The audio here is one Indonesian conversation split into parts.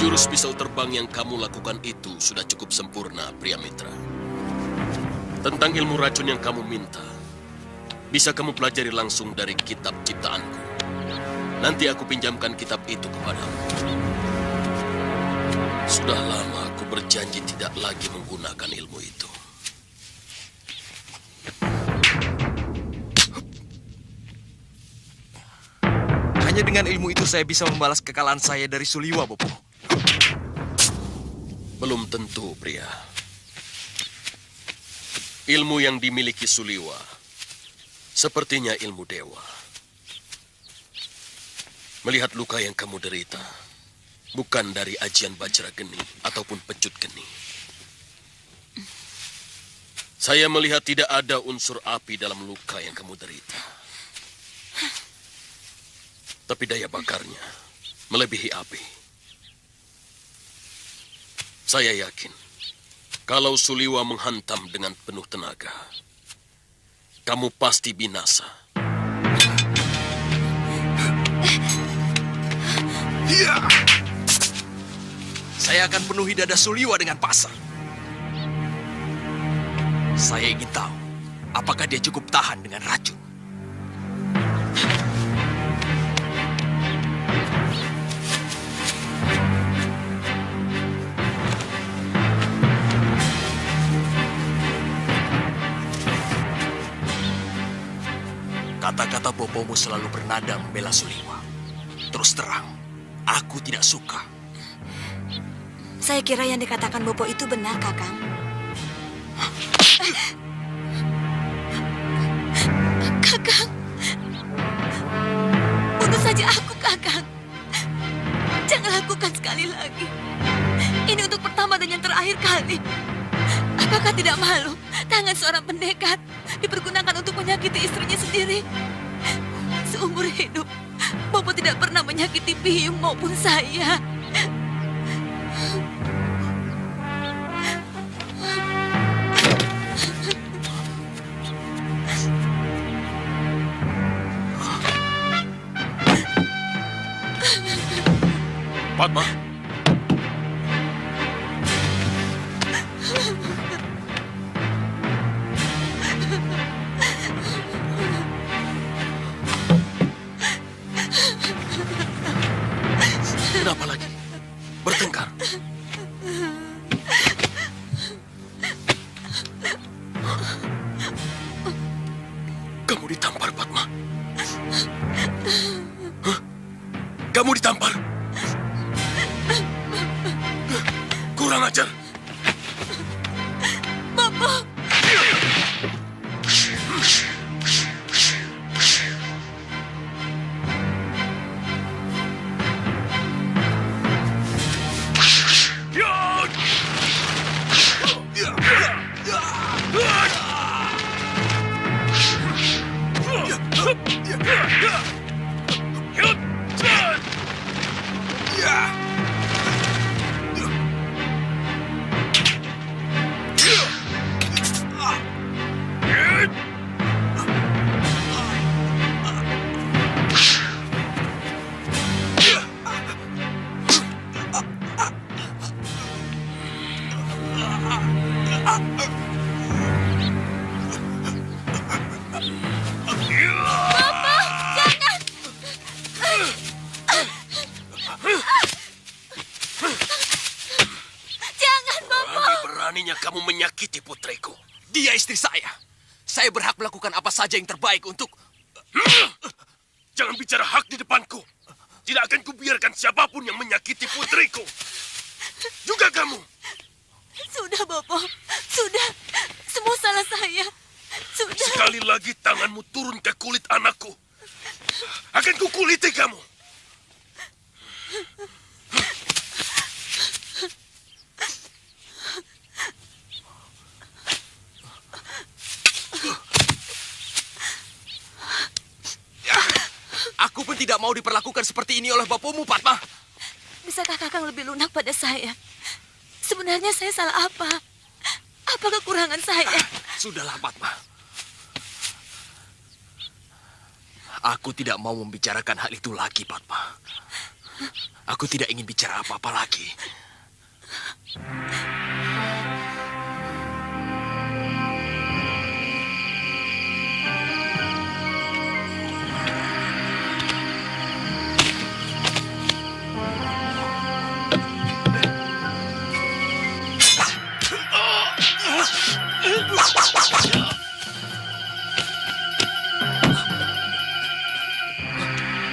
Jurus pisau terbang yang kamu lakukan itu sudah cukup sempurna, pria mitra. Tentang ilmu racun yang kamu minta, bisa kamu pelajari langsung dari kitab ciptaanku. Nanti aku pinjamkan kitab itu kepadamu. Sudah lama aku berjanji tidak lagi menggunakan ilmu itu. Hanya dengan ilmu itu saya bisa membalas kekalahan saya dari Suliwa, Bopo. Belum tentu, pria. Ilmu yang dimiliki Suliwa sepertinya ilmu dewa. Melihat luka yang kamu derita, bukan dari ajian Bajra Geni ataupun Pecut Geni. Saya melihat tidak ada unsur api dalam luka yang kamu derita. Tapi daya bakarnya melebihi api. Saya yakin, kalau Suliwa menghantam dengan penuh tenaga, kamu pasti binasa. Saya akan penuhi dada Suliwa dengan pasar. Saya ingin tahu, apakah dia cukup tahan dengan racun. Kata-kata Bopomu selalu bernada membela Suliwa. Terus terang, aku tidak suka. Saya kira yang dikatakan Bopo itu benar, Kakang. Kakang, bunuh saja aku, Kakang. Jangan lakukan sekali lagi. Ini untuk pertama dan yang terakhir kali. Apakah tidak malu tangan seorang pendekat dipergunakan untuk menyakiti istrinya sendiri? Seumur hidup, Bopo tidak pernah menyakiti Piyung maupun saya. Padma. Kenapa lagi? Bertengkar? Kamu ditampar, Padma. Hah? Kamu ditampar? Kurang ajar. Bopo. Beraninya kamu menyakiti putriku. Dia istri saya. Saya berhak melakukan apa saja yang terbaik untuk... Jangan bicara hak di depanku. Tidak akan kubiarkan siapapun yang menyakiti putriku. Juga kamu. Sudah, Bopo. Sudah. Semua salah saya. Sudah. Sekali lagi tanganmu turun ke kulit anakku. Akan kukuliti kamu. Aku pun tidak mau diperlakukan seperti ini oleh bapamu, Padma. Bisakah Kakang lebih lunak pada saya? Sebenarnya saya salah apa? Apa kekurangan saya? Sudahlah, Padma. Aku tidak mau membicarakan hal itu lagi, Padma. Aku tidak ingin bicara apa-apa lagi.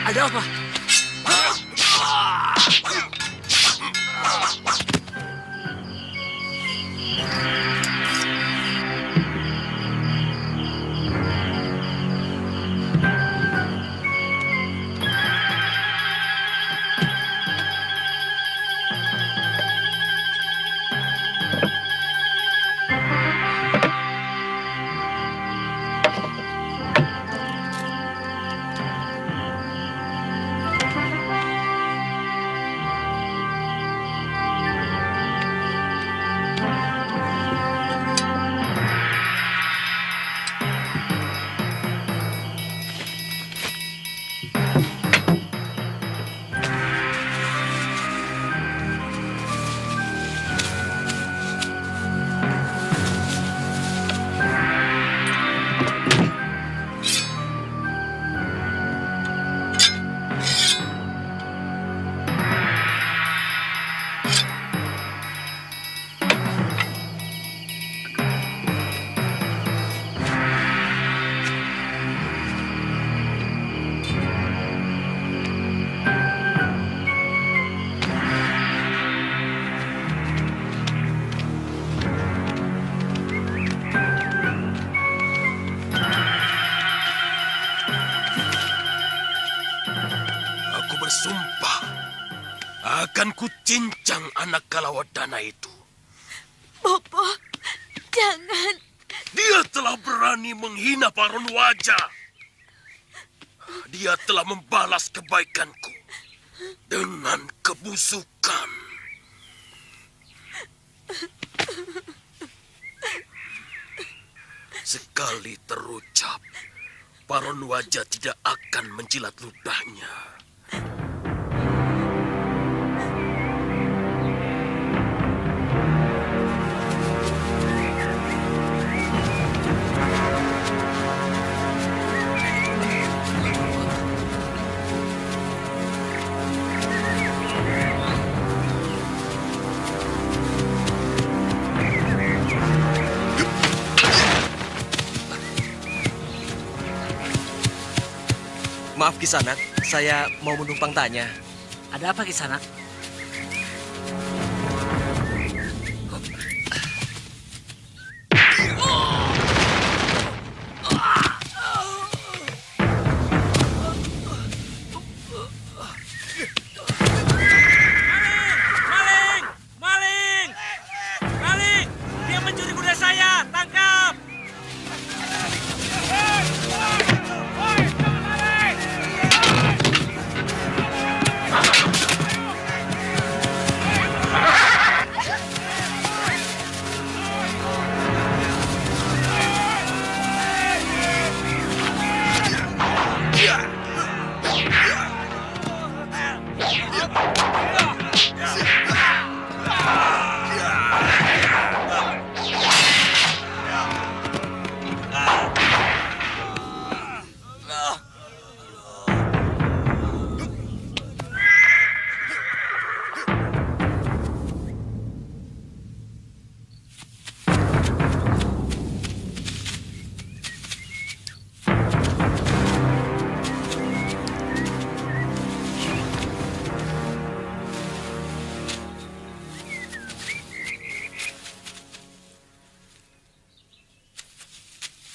Ada apa? Bersumpah akan kucincang anak Kalawadana itu. Bopo, jangan. Dia telah berani menghina Paron Wajah. Dia telah membalas kebaikanku dengan kebusukan. Sekali terucap, Paron Wajah tidak akan menjilat ludahnya. Maaf Kisanak, saya mau menumpang tanya. Ada apa Kisanak? Maling! Dia mencuri kuda saya! Tangkap!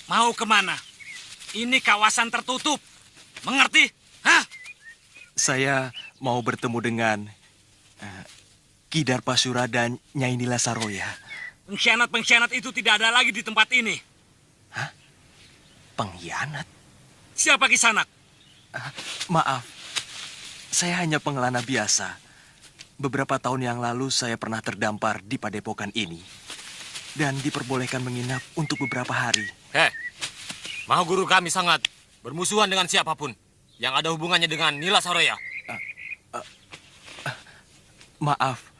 Mau kemana? Ini kawasan tertutup. Mengerti? Hah? Saya mau bertemu dengan Ki Darpasura dan Nyai Nila Saroya. Pengkhianat-pengkhianat itu tidak ada lagi di tempat ini. Hah? Pengkhianat? Siapa Kisanak? Maaf, saya hanya pengelana biasa. Beberapa tahun yang lalu saya pernah terdampar di padepokan ini. Dan diperbolehkan menginap untuk beberapa hari. Maha Guru kami sangat bermusuhan dengan siapapun yang ada hubungannya dengan Nila Saroya. Maaf,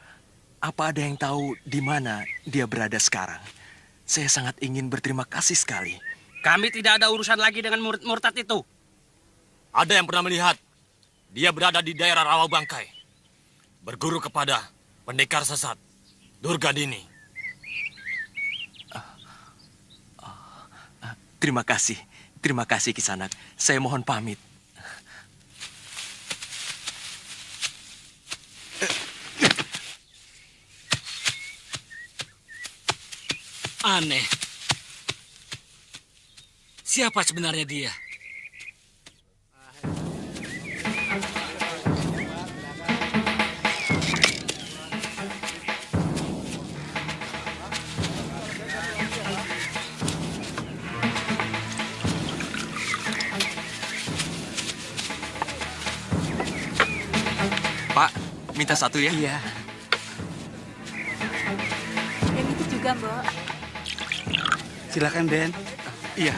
apa ada yang tahu di mana dia berada sekarang? Saya sangat ingin berterima kasih sekali. Kami tidak ada urusan lagi dengan murid murtad itu. Ada yang pernah melihat dia berada di daerah Rawa Bangkai, berguru kepada pendekar sesat Durga Dini. Terima kasih Kisanak. Saya mohon pamit. Aneh. Siapa sebenarnya dia? Pak, minta satu ya? Iya. Yang itu juga, Mbok. Silakan, Den. Iya.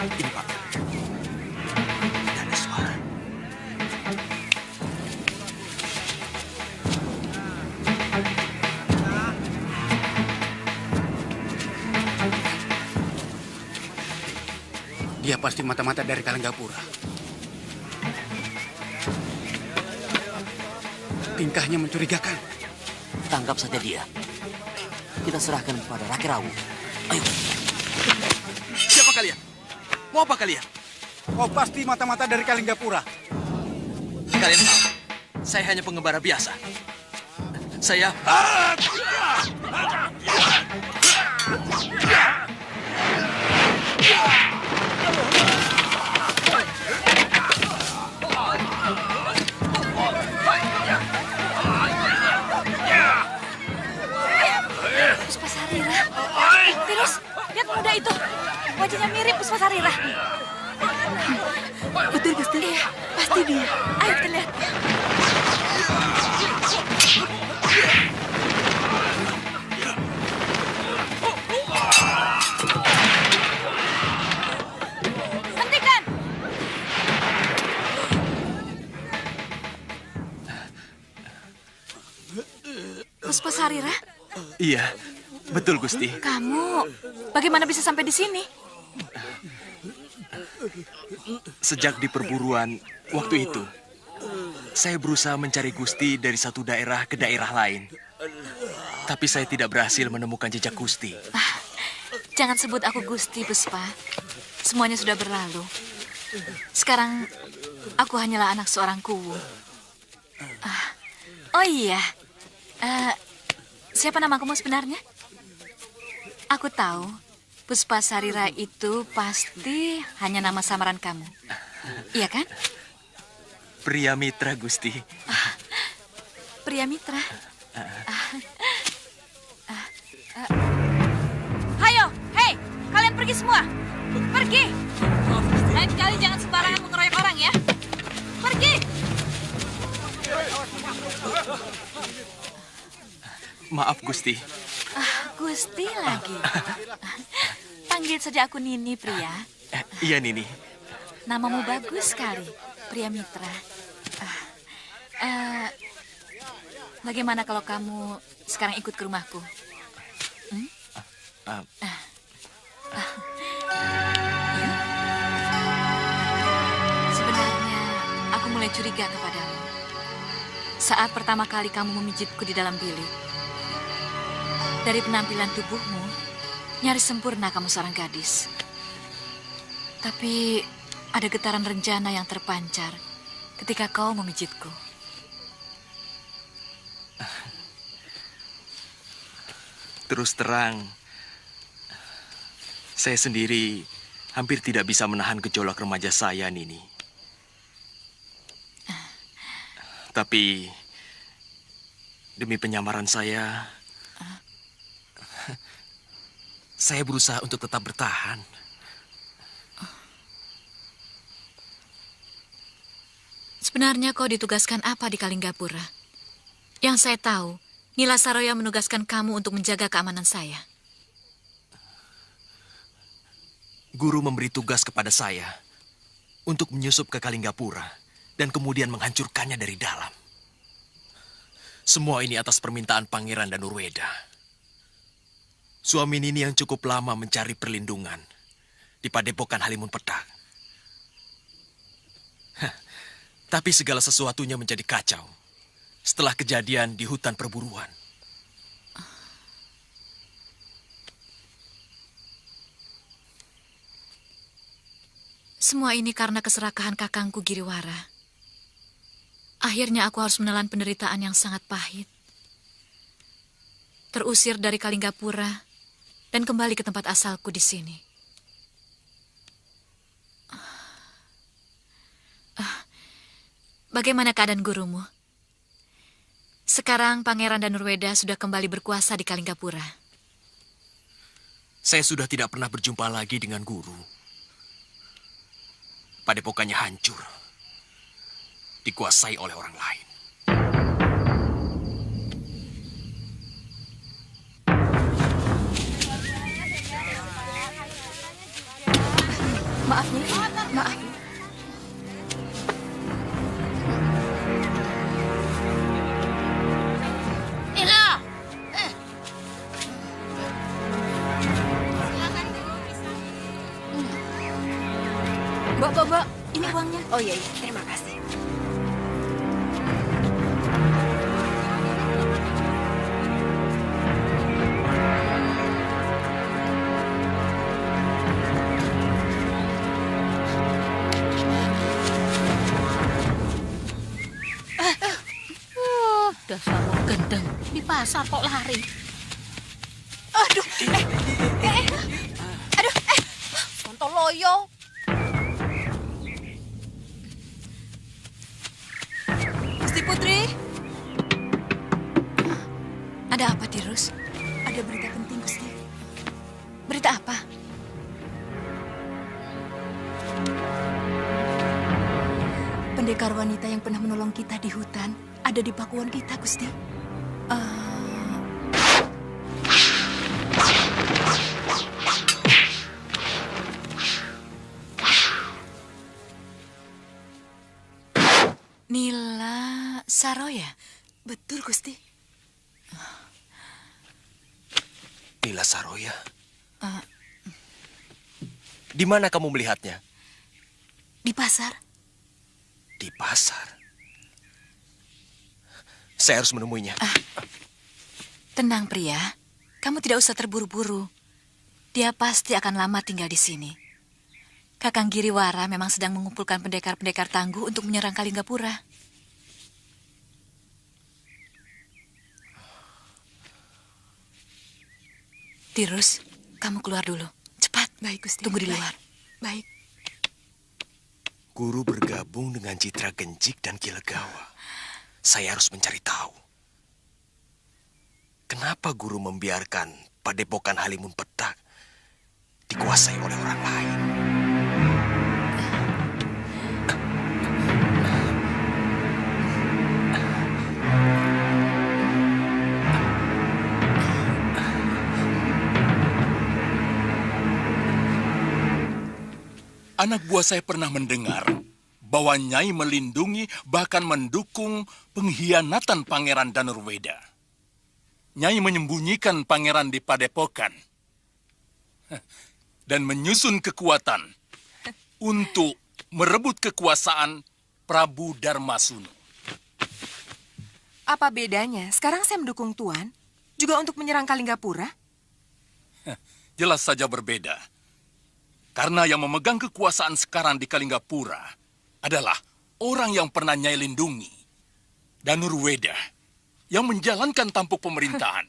Ini, Pak. Tidak ada suara. Dia pasti mata-mata dari Kalenggapura. Tingkahnya mencurigakan. Tangkap saja dia. Kita serahkan kepada Raki Rawu. Ayo. Siapa kalian? Mau apa kalian? Oh, pasti mata-mata dari Kalenggapura. Kalian tahu, saya hanya pengembara biasa. Saya... Puspasarira. Terus, lihat pemuda itu. Wajahnya mirip Puspasarira. Betul, Gusti. Iya, pasti dia. Ayo kita lihat. Hentikan! Puspasarira, Iya, betul Gusti. kamu bagaimana bisa sampai di sini? Sejak di perburuan waktu itu, saya berusaha mencari Gusti dari satu daerah ke daerah lain. Tapi saya tidak berhasil menemukan jejak Gusti. Jangan sebut aku Gusti, Puspa. Semuanya sudah berlalu. Sekarang aku hanyalah anak seorang kuwu. Oh iya, siapa nama kamu sebenarnya? Aku tahu, Puspasarira itu pasti hanya nama samaran kamu. Iya kan? Pria mitra Gusti. Pria mitra. Hayo, hei, kalian pergi semua. Pergi. Lain kali jangan sembarangan mengeroyok orang ya. Pergi. Maaf Gusti. Gusti lagi. Panggil saja aku Nini, pria. Iya Nini. Namamu bagus sekali, pria mitra. Bagaimana kalau kamu sekarang ikut ke rumahku? Ya? Sebenarnya aku mulai curiga kepadamu. Saat pertama kali kamu memijitku di dalam bilik. Dari penampilan tubuhmu, nyaris sempurna kamu seorang gadis. Tapi ada getaran rencana yang terpancar ketika kau memijitku. Terus terang, saya sendiri hampir tidak bisa menahan gejolak remaja saya, Nini. Tapi demi penyamaran saya berusaha untuk tetap bertahan. Sebenarnya kau ditugaskan apa di Kalinggapura? Yang saya tahu, Nila Saroya menugaskan kamu untuk menjaga keamanan saya. Guru memberi tugas kepada saya untuk menyusup ke Kalinggapura dan kemudian menghancurkannya dari dalam. Semua ini atas permintaan Pangeran Danurweda. Suami Nini yang cukup lama mencari perlindungan di Padepokan Halimun Petak. Tapi segala sesuatunya menjadi kacau setelah kejadian di hutan perburuan. Semua ini karena keserakahan kakangku Giriwara. Akhirnya aku harus menelan penderitaan yang sangat pahit. Terusir dari Kalinggapura dan kembali ke tempat asalku di sini. Bagaimana keadaan gurumu? Sekarang Pangeran Danurweda sudah kembali berkuasa di Kalinggapura. Saya sudah tidak pernah berjumpa lagi dengan guru. Padepokannya hancur, dikuasai oleh orang lain. Maaf nih, maaf. Mbak, ini uangnya. Oh iya, terima kasih. Dasar wong gendeng, di pasar kok lari. Aduh, Sontoloyo. Gusti Putri. Ada apa, Tirus? Ada berita penting, Gusti. Berita apa? Pendekar wanita yang pernah menolong kita di hutan ada di pakuan kita, Gusti. Nila Saroya? Betul, Gusti. Nila Saroya? Di mana kamu melihatnya? Di pasar. Di pasar? Saya harus menemuinya. Tenang, pria. Kamu tidak usah terburu-buru. Dia pasti akan lama tinggal di sini. Kakang Giriwara memang sedang mengumpulkan pendekar-pendekar tangguh untuk menyerang Kalinggapura. Tirus, kamu keluar dulu. Cepat. Baik, Gusti. Tunggu di luar. Baik. Guru bergabung dengan Citra Gencik dan Kilegawa. Saya harus mencari tahu. Kenapa guru membiarkan Padepokan Halimun Petak dikuasai oleh orang lain? Anak buah saya pernah mendengar bahwa Nyai melindungi bahkan mendukung pengkhianatan Pangeran Danurweda. Nyai menyembunyikan pangeran di Padepokan dan menyusun kekuatan untuk merebut kekuasaan Prabu Darmasunu. Apa bedanya? Sekarang saya mendukung Tuan juga untuk menyerang Kalinggapura. Jelas saja berbeda. Karena yang memegang kekuasaan sekarang di Kalinggapura adalah orang yang pernah Nyai lindungi, Danurweda, yang menjalankan tampuk pemerintahan.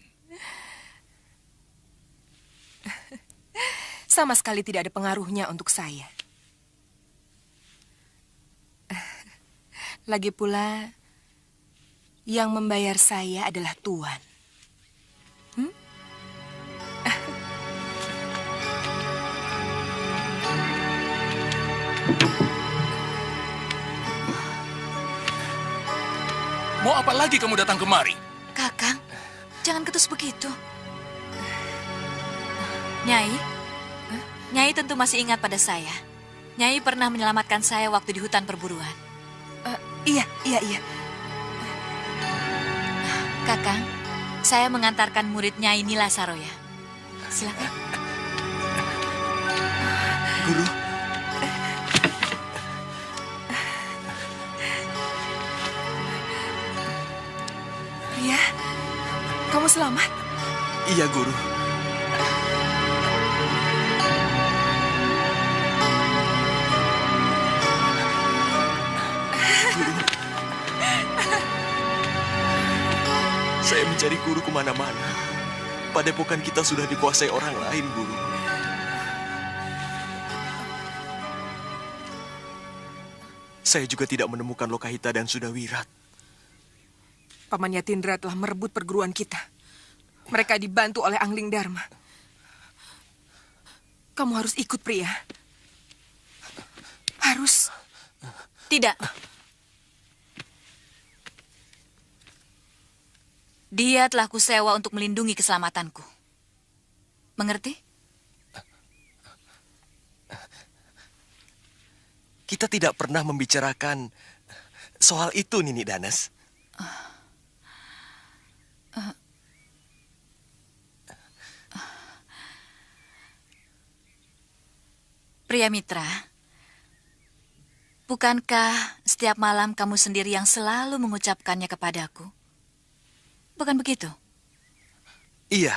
Sama sekali tidak ada pengaruhnya untuk saya. Lagi pula, yang membayar saya adalah Tuan. apa lagi kamu datang kemari? Kakang, jangan ketus begitu. Nyai, Nyai tentu masih ingat pada saya. Nyai pernah menyelamatkan saya waktu di hutan perburuan. Iya. Kakang, saya mengantarkan murid Nyai Nila Saroya. Silakan. Guru. Pria, kamu selamat? Iya, Guru. Saya mencari guru kemana-mana. Padepokan kita sudah dikuasai orang lain, Guru. Saya juga tidak menemukan Lokahita dan Sudawirat. Paman Yatindra telah merebut perguruan kita. Mereka dibantu oleh Angling Dharma. Kamu harus ikut, Pria. Harus. Tidak. Dia telah kusewa untuk melindungi keselamatanku. Mengerti? Kita tidak pernah membicarakan soal itu, Nini Danes. Pria Mitra, bukankah setiap malam kamu sendiri yang selalu mengucapkannya kepadaku? Bukan begitu? Iya.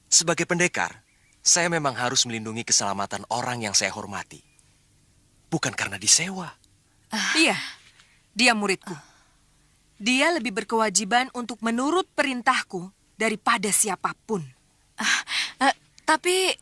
Sebagai pendekar, saya memang harus melindungi keselamatan orang yang saya hormati. Bukan karena disewa. Iya, dia muridku. Dia lebih berkewajiban untuk menurut perintahku daripada siapapun. Tapi...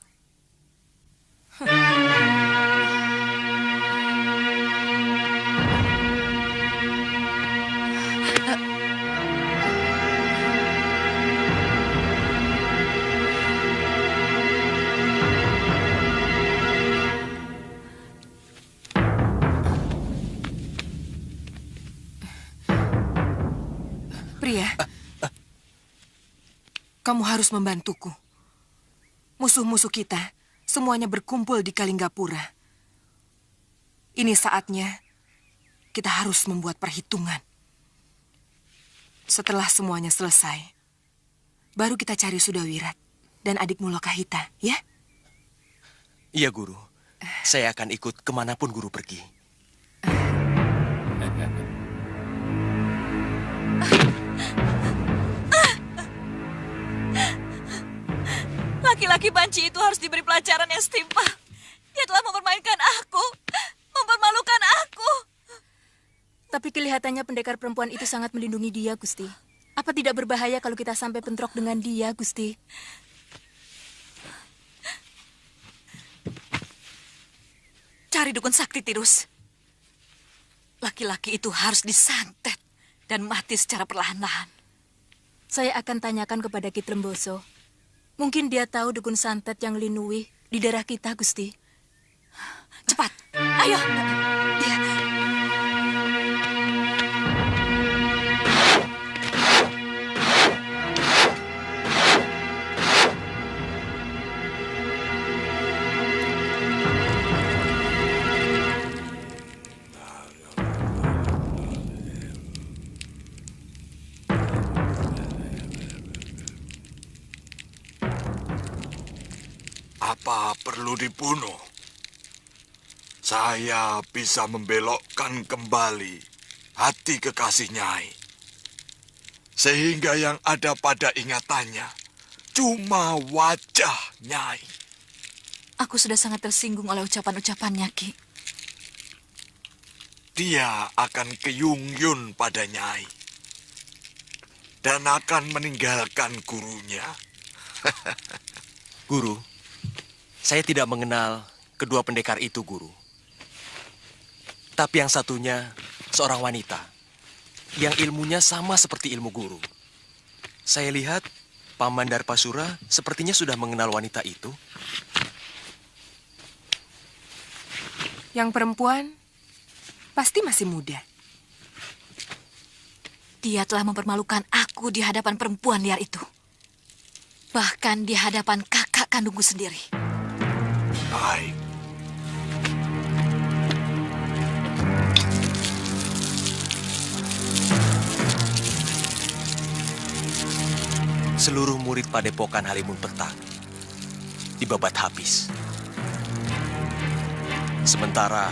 Pria, kamu harus membantuku. Musuh-musuh kita semuanya berkumpul di Kalinggapura. Ini saatnya kita harus membuat perhitungan. Setelah semuanya selesai, baru kita cari Sudawirat dan adikmu Lokahita, ya? Iya, Guru. Saya akan ikut kemanapun Guru pergi. Laki-laki banci itu harus diberi pelajaran yang setimpal. Dia telah mempermainkan aku, mempermalukan aku. Tapi kelihatannya pendekar perempuan itu sangat melindungi dia, Gusti. Apa tidak berbahaya kalau kita sampai bentrok dengan dia, Gusti? Cari dukun sakti, Tirus. Laki-laki itu harus disantet dan mati secara perlahan-lahan. Saya akan tanyakan kepada Ki Tremboso. Mungkin dia tahu dukun santet yang linui di daerah kita, Gusti. Cepat, ayo. Ya. Apa perlu dibunuh? Saya bisa membelokkan kembali hati kekasih Nyai. Sehingga yang ada pada ingatannya cuma wajah Nyai. Aku sudah sangat tersinggung oleh ucapan-ucapannya, Ki. Dia akan keyung-yun pada Nyai. Dan akan meninggalkan gurunya. Guru, saya tidak mengenal kedua pendekar itu, Guru. Tapi yang satunya seorang wanita yang ilmunya sama seperti ilmu Guru. Saya lihat Paman Darpasura sepertinya sudah mengenal wanita itu. Yang perempuan pasti masih muda. Dia telah mempermalukan aku di hadapan perempuan liar itu. Bahkan di hadapan kakak kandungku sendiri. Baik. Seluruh murid Padepokan Halimun Petak dibabat habis. Sementara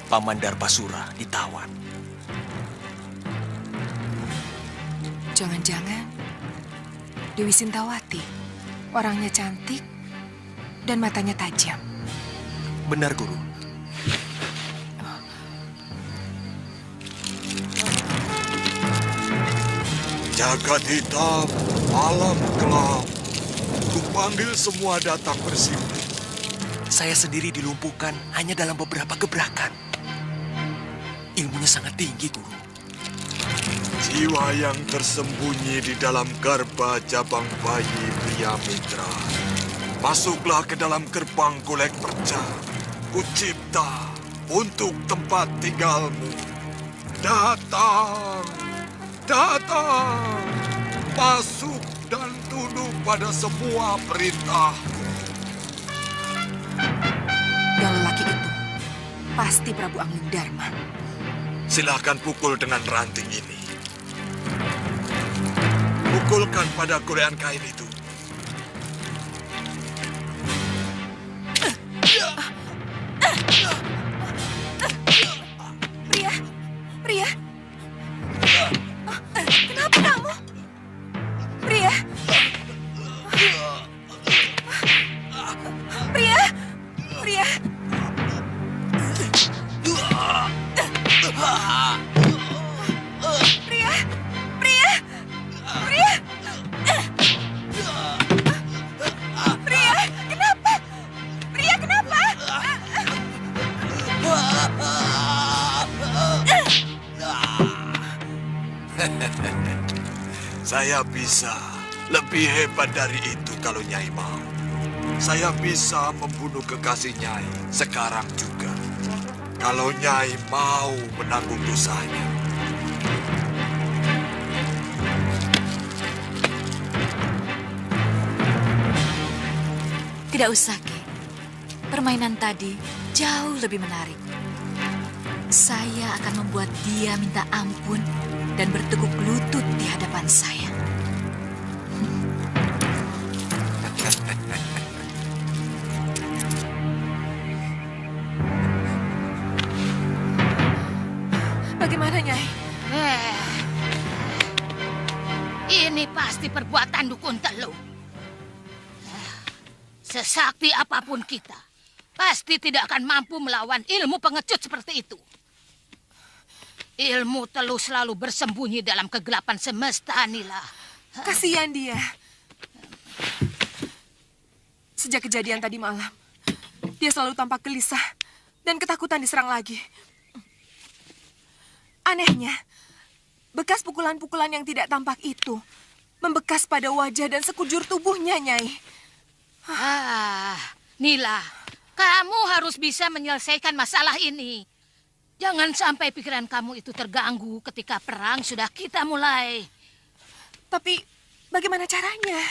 Paman Darbasura ditawan. Jangan-jangan Dewi Sintawati, orangnya cantik dan matanya tajam. Benar, Guru. Jagat hitam, malam gelap. Kupanggil semua datang bersimpu. Saya sendiri dilumpuhkan hanya dalam beberapa gebrakan. Ilmunya sangat tinggi, Guru. Jiwa yang tersembunyi di dalam garba jabang bayi pria mitra. Masuklah ke dalam gerbang golek perca. Kucipta untuk tempat tinggalmu. Datang, datang. Masuk dan tunduk pada semua perintahku. Yang lelaki itu pasti Prabu Angling Dharma. Silakan pukul dengan ranting ini. Pukulkan pada golean kain itu. Pria, pria. Kenapa kamu? Pria. Pria. Pria. Pria. Pria. Pria. Pria, kenapa? Pria, kenapa? Saya bisa lebih hebat dari itu kalau Nyai mau. Saya bisa membunuh kekasih Nyai sekarang juga. Kalau Nyai mau menanggung dosanya. Tidak usah, Ki. Permainan tadi jauh lebih menarik. Saya akan membuat dia minta ampun dan bertekuk lutut di hadapan saya. Bagaimana, Nyai? Ini pasti perbuatan dukun teluh. Sesakti apapun kita, pasti tidak akan mampu melawan ilmu pengecut seperti itu. Ilmu teluh selalu bersembunyi dalam kegelapan semesta, Nila. Kasihan dia. Sejak kejadian tadi malam, dia selalu tampak gelisah dan ketakutan diserang lagi. Anehnya, bekas pukulan-pukulan yang tidak tampak itu membekas pada wajah dan sekujur tubuhnya, Nyai. Nila, kamu harus bisa menyelesaikan masalah ini. Jangan sampai pikiran kamu itu terganggu ketika perang sudah kita mulai. Tapi bagaimana caranya?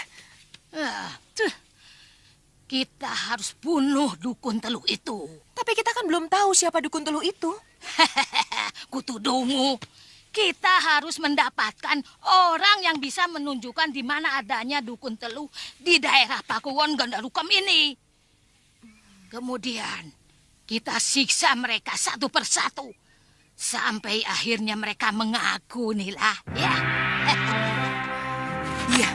Kita harus bunuh dukun teluh itu. Tapi kita kan belum tahu siapa dukun teluh itu. Kutuduhmu. Kita harus mendapatkan orang yang bisa menunjukkan di mana adanya dukun teluh di daerah Pakuwon Gandarukam ini. Kemudian kita siksa mereka satu persatu sampai akhirnya mereka mengaku, Nila. Ya. Iya.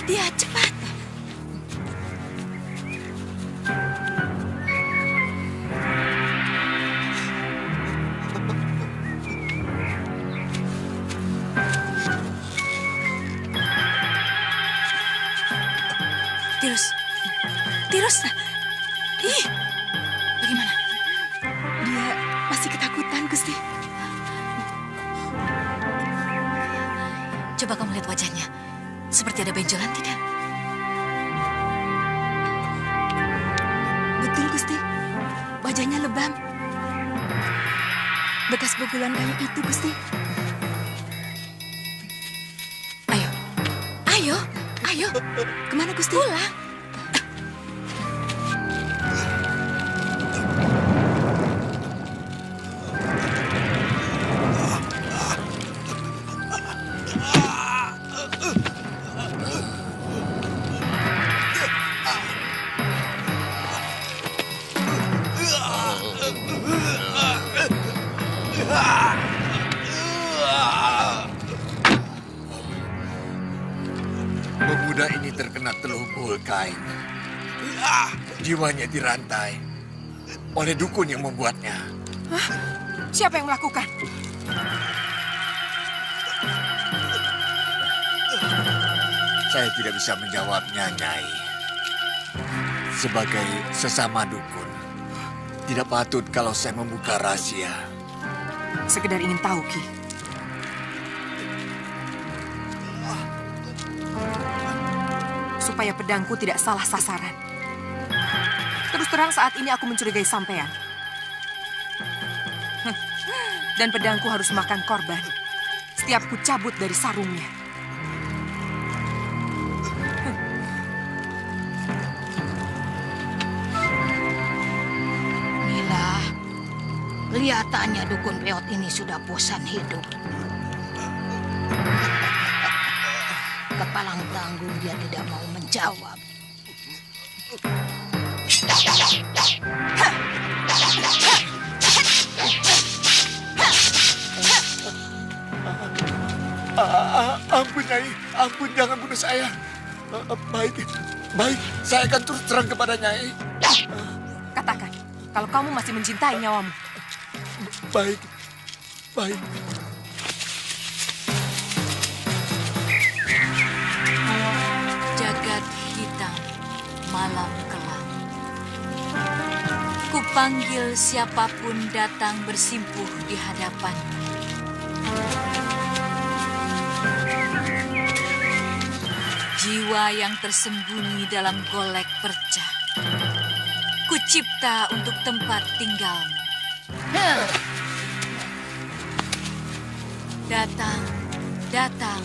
Dia cepat. Tirus. Ih, bagaimana? Dia masih ketakutan, Gusti. Coba kamu lihat wajahnya. Seperti ada benjolan, tidak? Betul, Gusti. Wajahnya lebam. Bekas pukulan kayu itu, Gusti. Ayo. Kemana, Gusti? Pulang. Pemuda ini terkena telubul kain. Jiwanya dirantai oleh dukun yang membuatnya. Hah? Siapa yang melakukan? Saya tidak bisa menjawabnya, Nyai. Sebagai sesama dukun, tidak patut kalau saya membuka rahasia. Sekedar ingin tahu, Ki. Supaya pedangku tidak salah sasaran. Terus terang saat ini aku mencurigai sampean. Dan pedangku harus makan korban. Setiap ku cabut dari sarungnya. Mila, kelihatannya dukun reot ini sudah bosan hidup. Kepalang tanggung dia tidak mau menjawab. Ampun, Nyai. Ampun, jangan bunuh saya. Baik, saya akan terus terang kepada Nyai. Katakan, kalau kamu masih mencintai nyawamu. Baik. Jagat hitam, malam kelam. Kupanggil siapapun datang bersimpuh di hadapan. Jiwa yang tersembunyi dalam golek perca. Kucipta untuk tempat tinggalmu. Datang.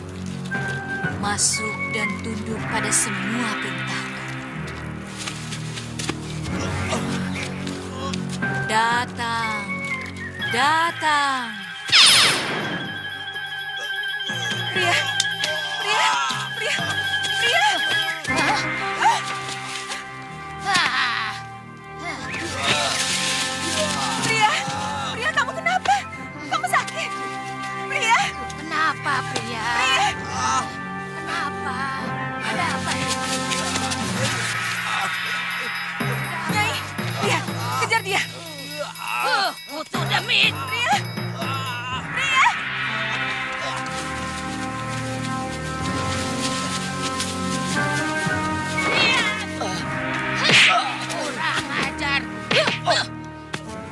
Masuk dan tunduk pada semua perintah. Datang. Pria. Pria, kamu kenapa? Kamu sakit? Pria? Kenapa, Pria? Kenapa? Ada apa ini? Nyai, lihat, kejar dia. Kutu demit. Pria. Kurang ajar.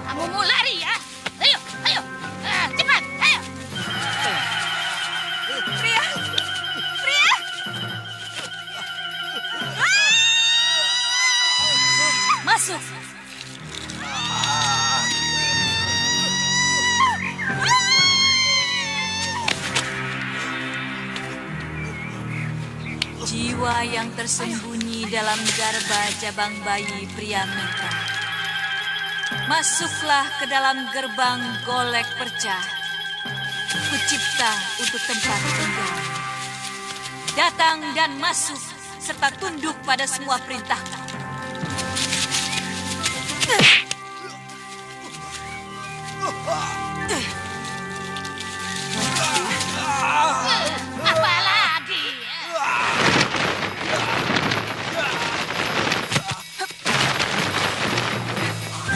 Kamu mau lari ya? Ayo. Cepat, ayo. Pria. Masuk. Jiwa yang tersembunyi dalam garba jabang bayi pria mitra. Masuklah ke dalam gerbang golek perca. Kucipta untuk tempat tinggal. Datang dan masuk serta tunduk pada semua perintah. Apa lagi?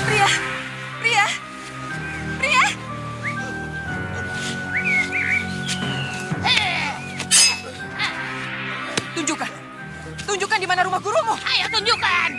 Pria. Tunjukkan di mana rumah gurumu. Ayo tunjukkan.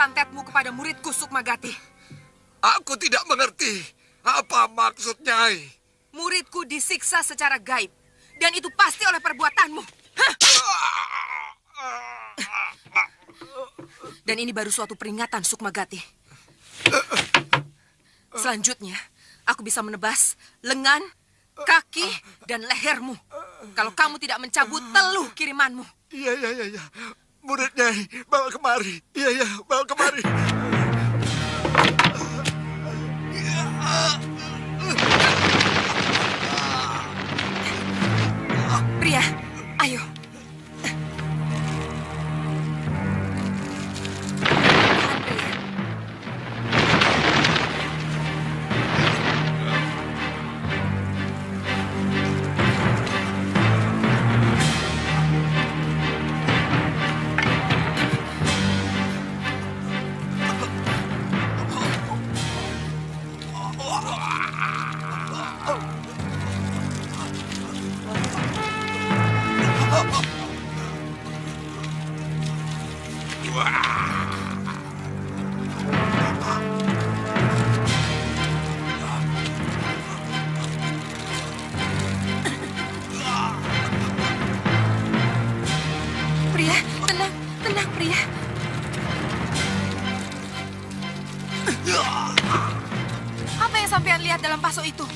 santetmu kepada muridku Sukmagati. Aku tidak mengerti. Apa maksud Nyai? Muridku disiksa secara gaib. Dan itu pasti oleh perbuatanmu. Hah? Dan ini baru suatu peringatan, Sukmagati. Selanjutnya, aku bisa menebas lengan, kaki, dan lehermu. Kalau kamu tidak mencabut teluh kirimanmu. Iya. Murid Nyai, bawa kemari. Iya, bawa kemari. Pria, ayo. Pria, tenang pria. Apa yang sampean lihat dalam paso itu?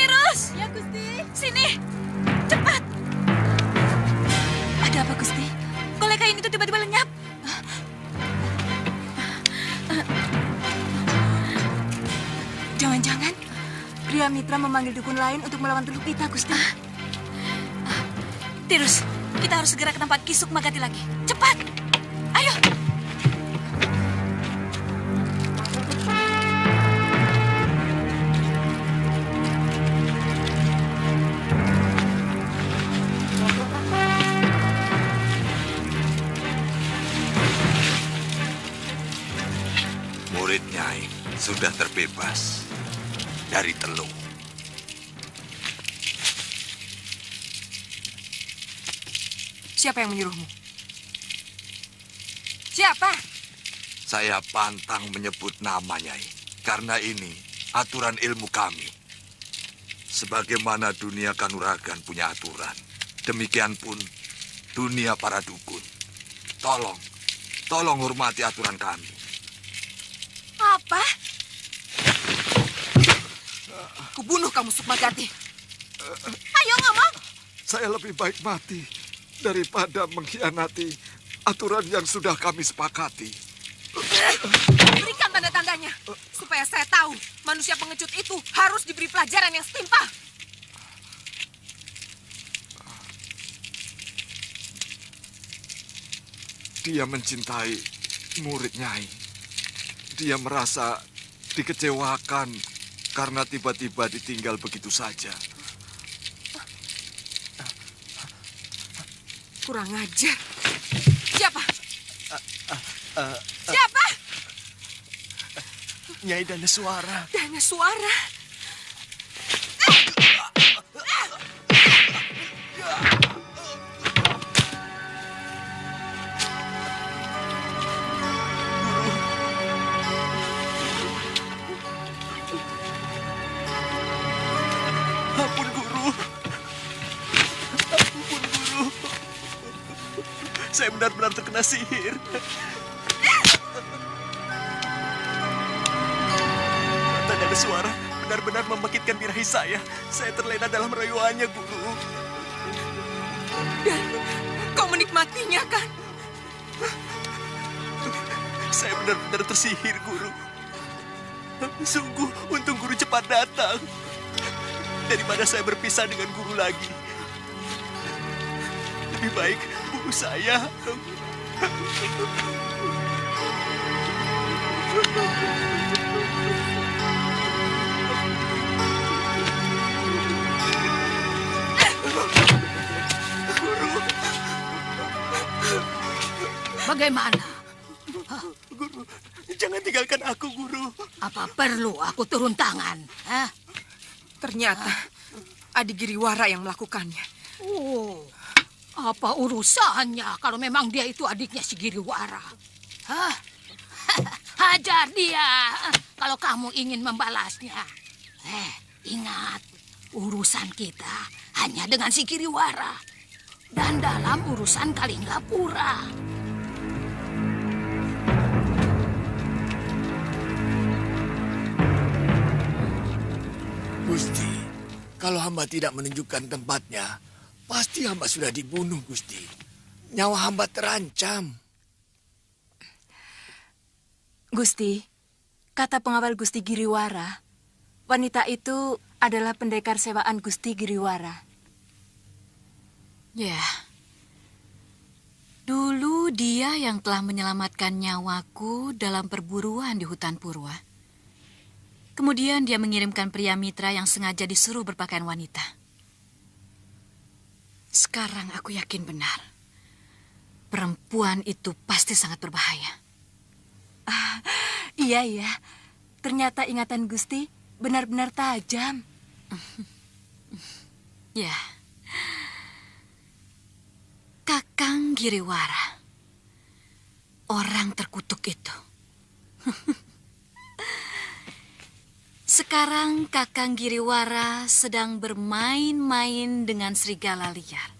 Tirus! Ya, Gusti. Sini, cepat. Ada apa, Gusti? Golek kain itu tiba-tiba lenyap. Jangan-jangan Pria Mitra memanggil dukun lain untuk melawan teluk kita, Gusti. Tirus, kita harus segera ke tempat Ki Sukmagati lagi. Cepat! Ayo! Murid Nyai sudah terbebas dari teluk. Siapa yang menyuruhmu? Siapa? Saya pantang menyebut nama, Nyai. Karena ini aturan ilmu kami. Sebagaimana dunia kanuragan punya aturan, demikian pun dunia para dukun. Tolong hormati aturan kami. Apa? Kubunuh kamu, Sukmagati. Ayo ngomong. Saya lebih baik mati daripada mengkhianati aturan yang sudah kami sepakati. Berikan tanda-tandanya, supaya saya tahu manusia pengecut itu harus diberi pelajaran yang setimpal. Dia mencintai murid Nyai. Dia merasa dikecewakan karena tiba-tiba ditinggal begitu saja. Kurang ajar. Siapa? Siapa? Nyai Danaswara. Danaswara? Ampun, Guru. Ampun, Guru. Saya benar-benar terkena sihir. Mata Danaswara benar-benar membangkitkan birahi saya. Saya terlena dalam rayuannya, Guru. Dan kau menikmatinya, kan? Saya benar-benar tersihir, Guru. Sungguh untung guru cepat datang. Daripada saya berpisah dengan guru lagi. Lebih baik guru saya. Bagaimana? Guru, jangan tinggalkan aku, Guru. Apa perlu aku turun tangan? Hah? Ternyata adik Giriwara yang melakukannya. Oh, apa urusannya kalau memang dia itu adiknya si Giriwara? Hah? Hajar dia kalau kamu ingin membalasnya. Ingat, urusan kita hanya dengan si Giriwara. Dan dalam urusan Kalinggapura. Gusti, kalau hamba tidak menunjukkan tempatnya, pasti hamba sudah dibunuh, Gusti. Nyawa hamba terancam. Gusti, kata pengawal Gusti Giriwara, wanita itu adalah pendekar sewaan Gusti Giriwara. Ya, dulu dia yang telah menyelamatkan nyawaku dalam perburuan di hutan Purwa. Kemudian dia mengirimkan pria mitra yang sengaja disuruh berpakaian wanita. Sekarang aku yakin benar. Perempuan itu pasti sangat berbahaya. Iya. Ternyata ingatan Gusti benar-benar tajam. Ya. Kakang Giriwara. Orang terkutuk itu. Sekarang Kakang Giriwara sedang bermain-main dengan serigala liar.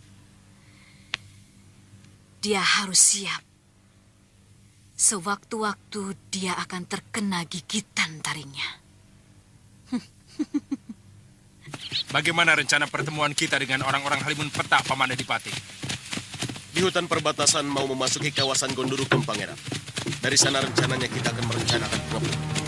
Dia harus siap. Sewaktu-waktu dia akan terkena gigitan taringnya. Bagaimana rencana pertemuan kita dengan orang-orang Halimun Petak, Paman Adipati? Di hutan perbatasan mau memasuki kawasan Gondorukum, Pangeran. Dari sana rencananya kita akan merencanakan pengepungan.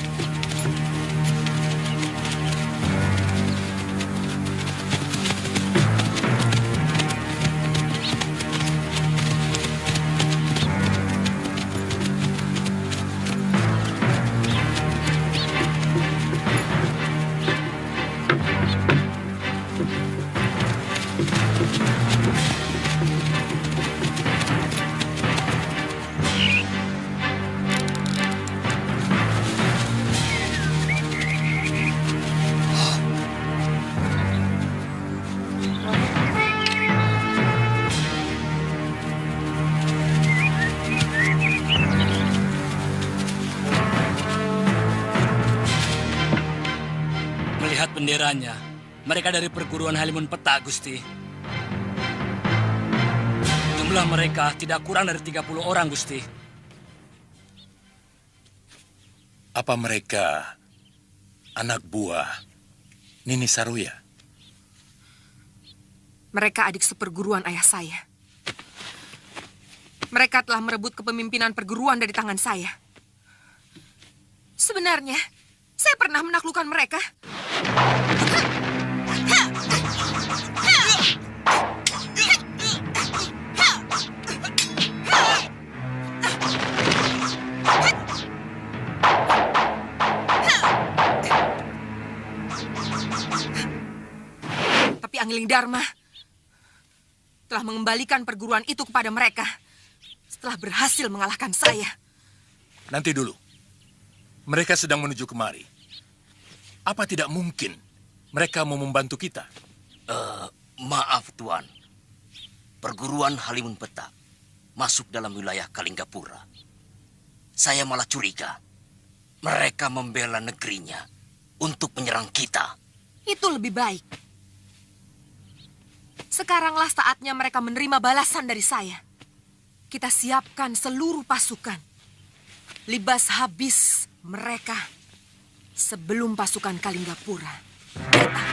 Benderanya, mereka dari perguruan Halimun Petak, Gusti. Jumlah mereka tidak kurang dari 30 orang, Gusti. Apa mereka anak buah Nini Saruya? Mereka adik seperguruan ayah saya. Mereka telah merebut kepemimpinan perguruan dari tangan saya. Sebenarnya, saya pernah menaklukkan mereka. Tapi Angling Dharma telah mengembalikan perguruan itu kepada mereka setelah berhasil mengalahkan saya. Nanti dulu. Mereka sedang menuju kemari. Apa tidak mungkin mereka mau membantu kita? Maaf, Tuan. Perguruan Halimun Petak masuk dalam wilayah Kalinggapura. Saya malah curiga mereka membela negerinya untuk menyerang kita. Itu lebih baik. Sekaranglah saatnya mereka menerima balasan dari saya. Kita siapkan seluruh pasukan. Libas habis mereka sebelum pasukan Kalinggapura datang.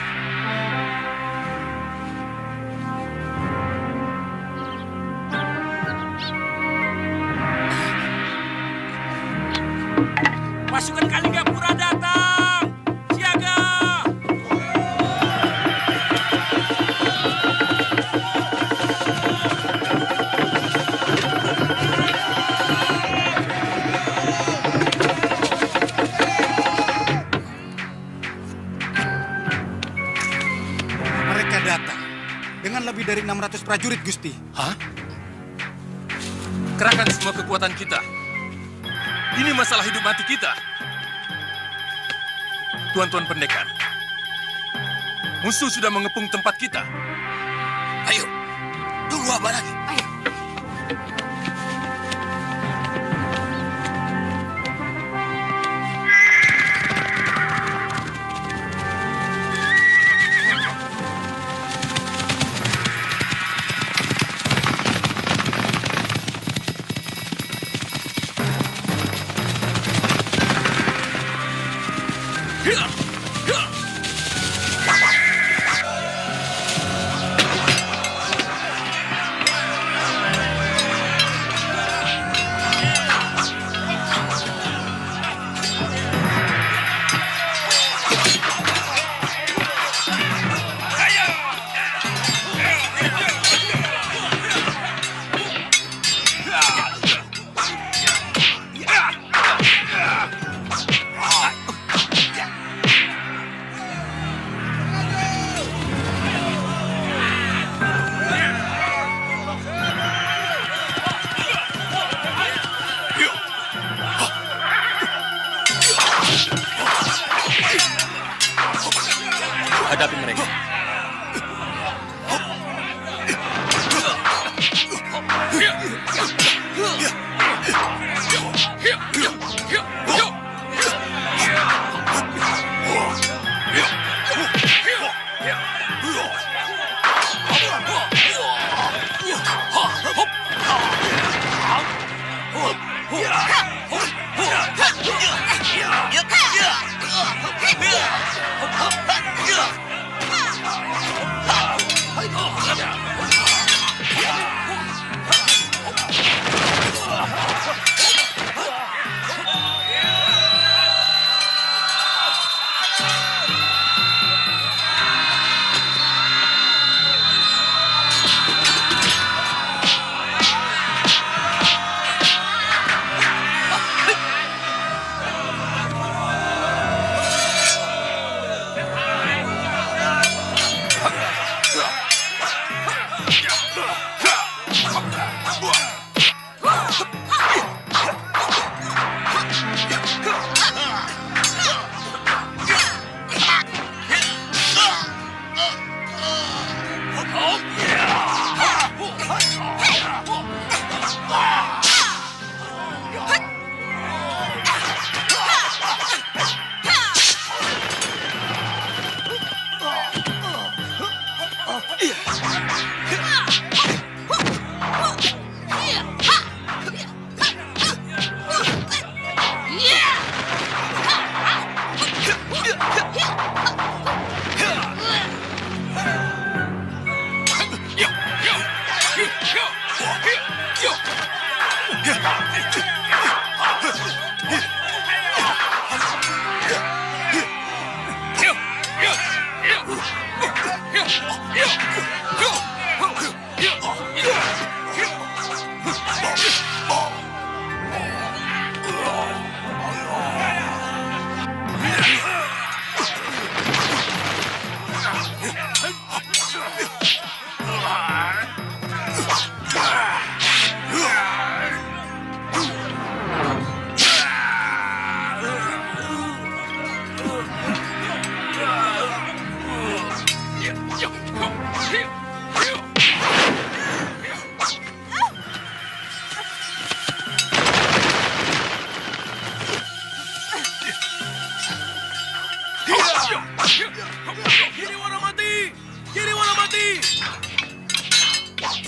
Pasukan Kalinggapura datang! 600 prajurit, Gusti. Hah? Kerahkan semua kekuatan kita. Ini masalah hidup mati kita. Tuan-tuan pendekar, musuh sudah mengepung tempat kita. Ayo, tunggu apa lagi? Ayo. Hadapi mereka.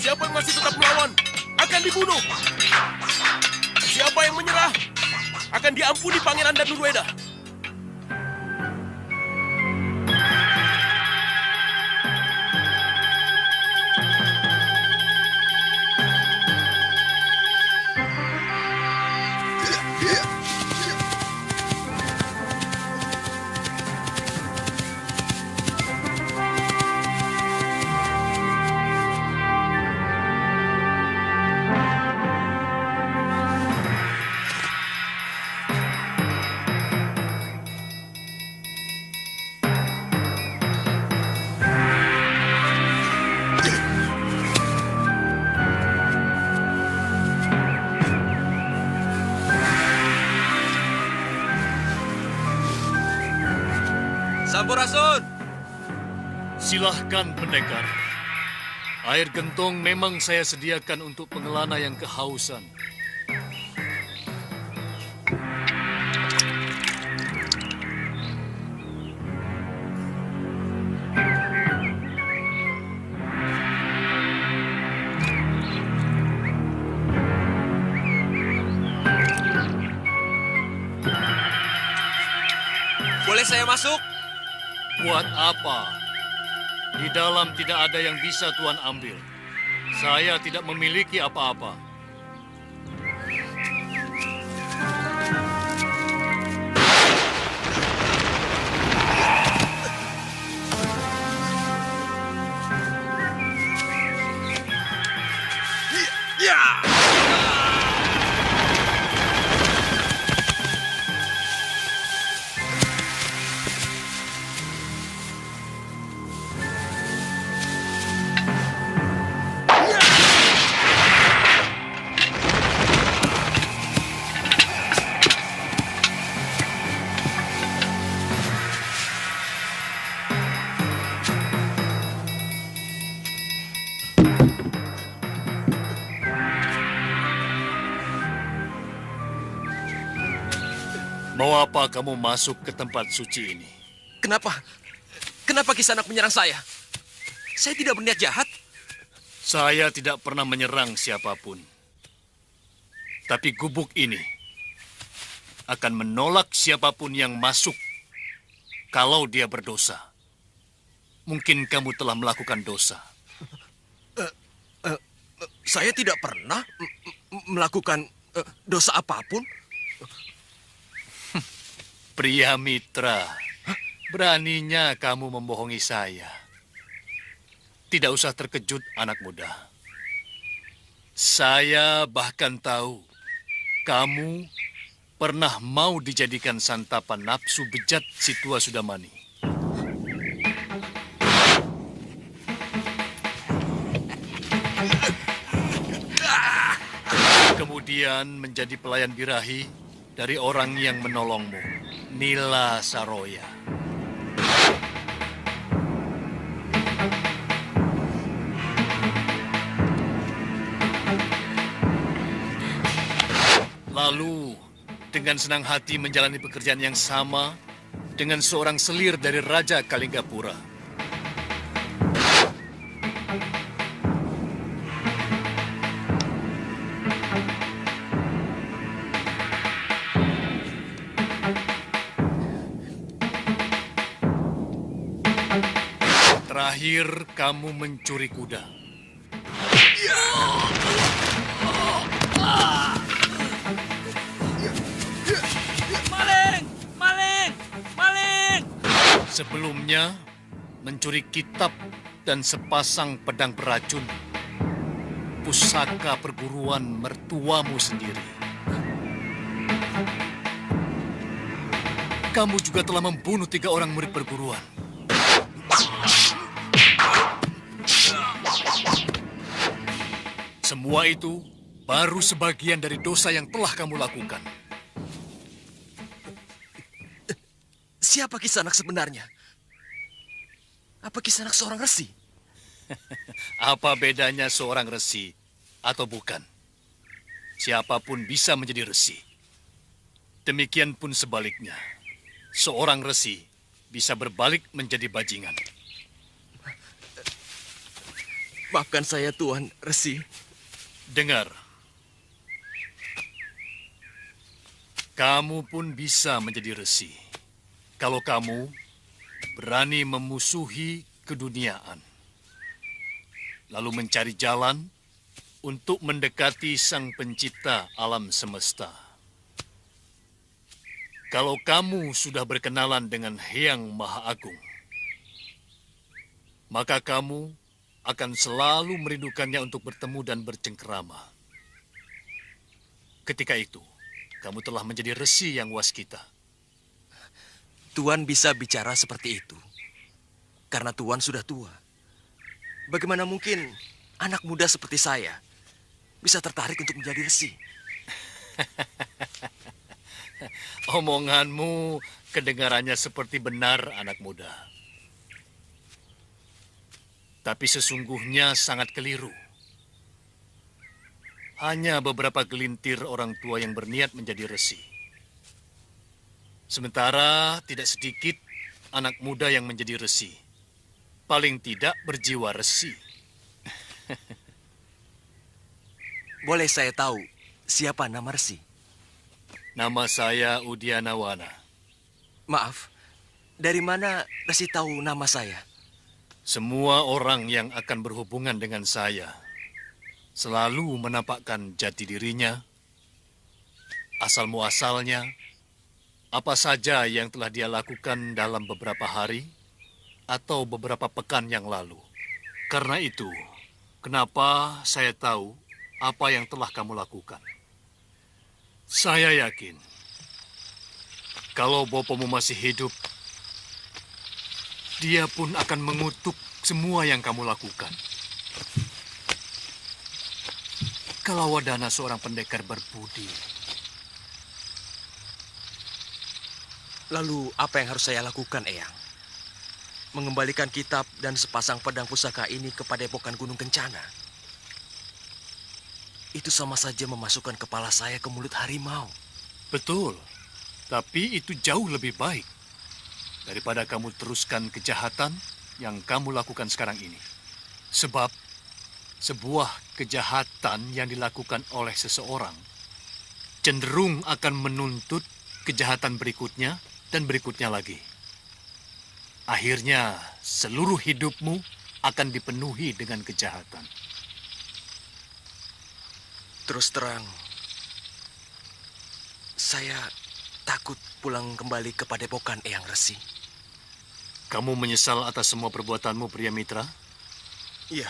Siapa yang masih tetap melawan akan dibunuh. Siapa yang menyerah akan diampuni Pangeran dan Nurweda. Sampurasun. Silahkan pendekar. Air gentong memang saya sediakan untuk pengelana yang kehausan. Boleh saya masuk? Buat apa? Di dalam tidak ada yang bisa Tuan ambil. Saya tidak memiliki apa-apa. Mau apa kamu masuk ke tempat suci ini? Kenapa? Kenapa Kisanak menyerang saya? Saya tidak berniat jahat. Saya tidak pernah menyerang siapapun. Tapi gubuk ini akan menolak siapapun yang masuk kalau dia berdosa. Mungkin kamu telah melakukan dosa. Saya tidak pernah melakukan dosa apapun. Pria mitra, beraninya kamu membohongi saya. Tidak usah terkejut, anak muda. Saya bahkan tahu kamu pernah mau dijadikan santapan nafsu bejat si tua Sudamani. Kemudian menjadi pelayan birahi dari orang yang menolongmu. Nila Saroya. Lalu, dengan senang hati menjalani pekerjaan yang sama dengan seorang selir dari Raja Kalinggapura. Terakhir, kamu mencuri kuda. Maling! Maling! Maling! Sebelumnya, mencuri kitab dan sepasang pedang beracun. Pusaka perguruan mertuamu sendiri. Kamu juga telah membunuh 3 orang murid perguruan. Semua itu baru sebagian dari dosa yang telah kamu lakukan. Siapa Kisanak sebenarnya? Apa Kisanak seorang resi? Apa bedanya seorang resi atau bukan? Siapapun bisa menjadi resi. Demikian pun sebaliknya. Seorang resi bisa berbalik menjadi bajingan. Maafkan saya, Tuan Resi. Dengar. Kamu pun bisa menjadi resi. Kalau kamu berani memusuhi keduniaan. Lalu mencari jalan untuk mendekati Sang Pencipta alam semesta. Kalau kamu sudah berkenalan dengan Hyang Maha Agung, maka kamu akan selalu merindukannya untuk bertemu dan bercengkerama. Ketika itu, kamu telah menjadi resi yang waskita. Tuan bisa bicara seperti itu karena Tuan sudah tua. Bagaimana mungkin anak muda seperti saya bisa tertarik untuk menjadi resi? Omonganmu kedengarannya seperti benar, anak muda. Tapi sesungguhnya sangat keliru. Hanya beberapa gelintir orang tua yang berniat menjadi resi. Sementara tidak sedikit anak muda yang menjadi resi. Paling tidak berjiwa resi. Boleh saya tahu siapa nama resi? Nama saya Udianawana. Maaf, dari mana resi tahu nama saya? Semua orang yang akan berhubungan dengan saya selalu menampakkan jati dirinya, asal-muasalnya, apa saja yang telah dia lakukan dalam beberapa hari atau beberapa pekan yang lalu. Karena itu, kenapa saya tahu apa yang telah kamu lakukan. Saya yakin, kalau bopomu masih hidup, dia pun akan mengutuk semua yang kamu lakukan. Kalawadana seorang pendekar berbudi. Lalu apa yang harus saya lakukan, Eyang? Mengembalikan kitab dan sepasang pedang pusaka ini ke Padepokan Gunung Kencana. Itu sama saja memasukkan kepala saya ke mulut harimau. Betul, tapi itu jauh lebih baik daripada kamu teruskan kejahatan yang kamu lakukan sekarang ini. Sebab sebuah kejahatan yang dilakukan oleh seseorang cenderung akan menuntut kejahatan berikutnya dan berikutnya lagi. Akhirnya seluruh hidupmu akan dipenuhi dengan kejahatan. Terus terang, saya takut pulang kembali ke Padepokan Eyang Resi. Kamu menyesal atas semua perbuatanmu, pria mitra? Iya,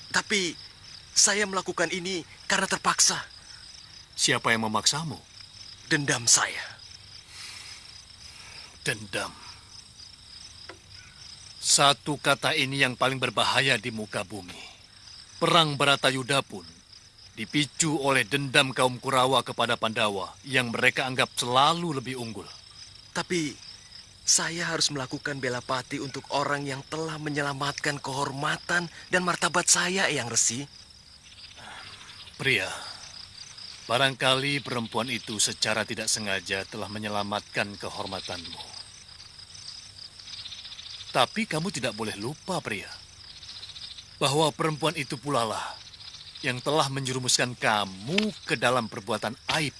tapi saya melakukan ini karena terpaksa. Siapa yang memaksamu? Dendam saya. Dendam. Satu kata ini yang paling berbahaya di muka bumi. Perang Baratayuda pun dipicu oleh dendam kaum Kurawa kepada Pandawa yang mereka anggap selalu lebih unggul. Tapi saya harus melakukan bela pati untuk orang yang telah menyelamatkan kehormatan dan martabat saya, Eyang Resi. Pria, barangkali perempuan itu secara tidak sengaja telah menyelamatkan kehormatanmu. Tapi kamu tidak boleh lupa, pria, bahwa perempuan itu pula lah yang telah menjerumuskan kamu ke dalam perbuatan aib.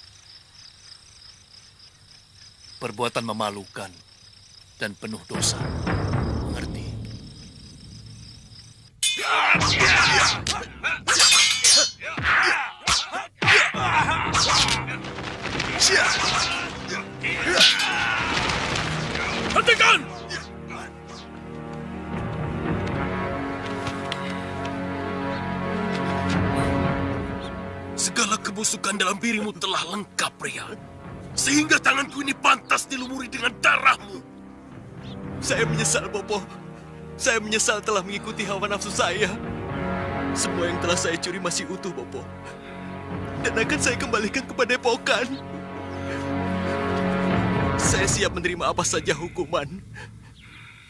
Perbuatan memalukan dan penuh dosa. Mengerti? Hentikan! Segala kebusukan dalam dirimu telah lengkap, pria. Sehingga tanganku ini pantas dilumuri dengan darahmu. Saya menyesal, Bopo. Saya menyesal telah mengikuti hawa nafsu saya. Semua yang telah saya curi masih utuh, Bopo. Dan akan saya kembalikan ke Padepokan. Saya siap menerima apa saja hukuman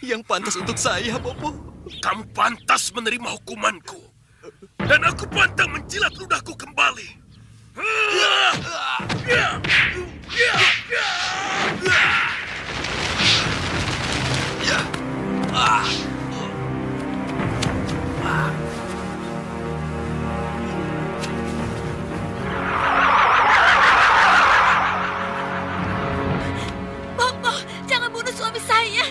yang pantas untuk saya, Bopo. Kamu pantas menerima hukumanku. Dan aku pantang menjilat ludahku kembali. Bopo, jangan bunuh suami saya.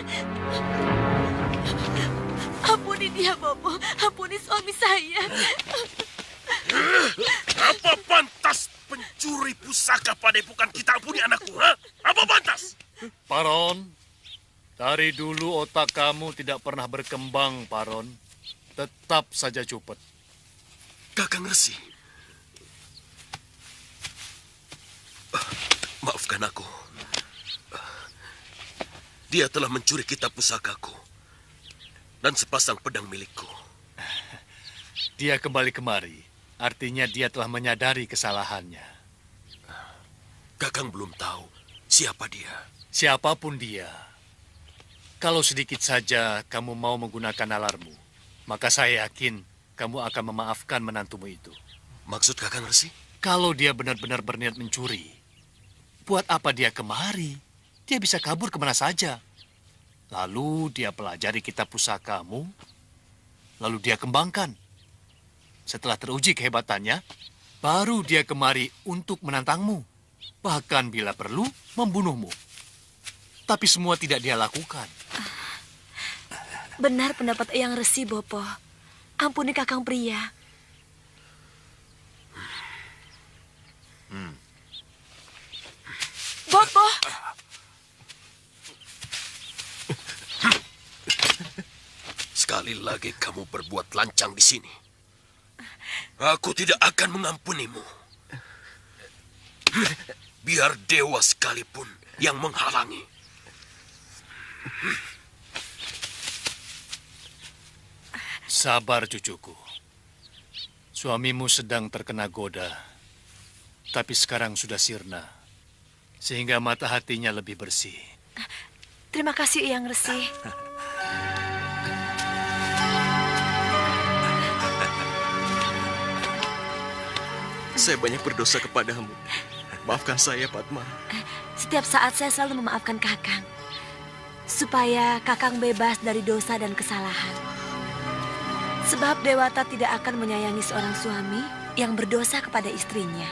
Ampuni dia, Bopo. Ampuni suami saya. Apa pantas pencuri pusaka Padepokan kita ampuni anakku, ha? Apa pantas? Paron, dari dulu otak kamu tidak pernah berkembang, Paron. Tetap saja cupet. Kakang Resi. Maafkan aku. Dia telah mencuri kitab pusakaku dan sepasang pedang milikku. Dia kembali kemari. Artinya dia telah menyadari kesalahannya. Kakang belum tahu Siapa dia? Siapapun dia, kalau sedikit saja kamu mau menggunakan nalarmu, maka saya yakin kamu akan memaafkan menantumu itu. Maksud Kakang Resi? Kalau dia benar-benar berniat mencuri, buat apa dia kemari? Dia bisa kabur kemana saja. Lalu dia pelajari kitab pusakamu, lalu dia kembangkan. Setelah teruji kehebatannya, baru dia kemari untuk menantangmu. Bahkan bila perlu, membunuhmu. Tapi semua tidak dia lakukan. Benar pendapat Eyang Resi, Bopo. Ampuni Kakang Pria. Bopo! Sekali lagi kamu berbuat lancang di sini. Aku tidak akan mengampunimu. Biar dewa sekalipun yang menghalangi. Sabar, cucuku. Suamimu sedang terkena goda, tapi sekarang sudah sirna, sehingga mata hatinya lebih bersih. Terima kasih, Eyang Resi. Saya banyak berdosa kepadamu. Maafkan saya, Padma. Setiap saat saya selalu memaafkan Kakang. Supaya Kakang bebas dari dosa dan kesalahan. Sebab Dewata tidak akan menyayangi seorang suami yang berdosa kepada istrinya.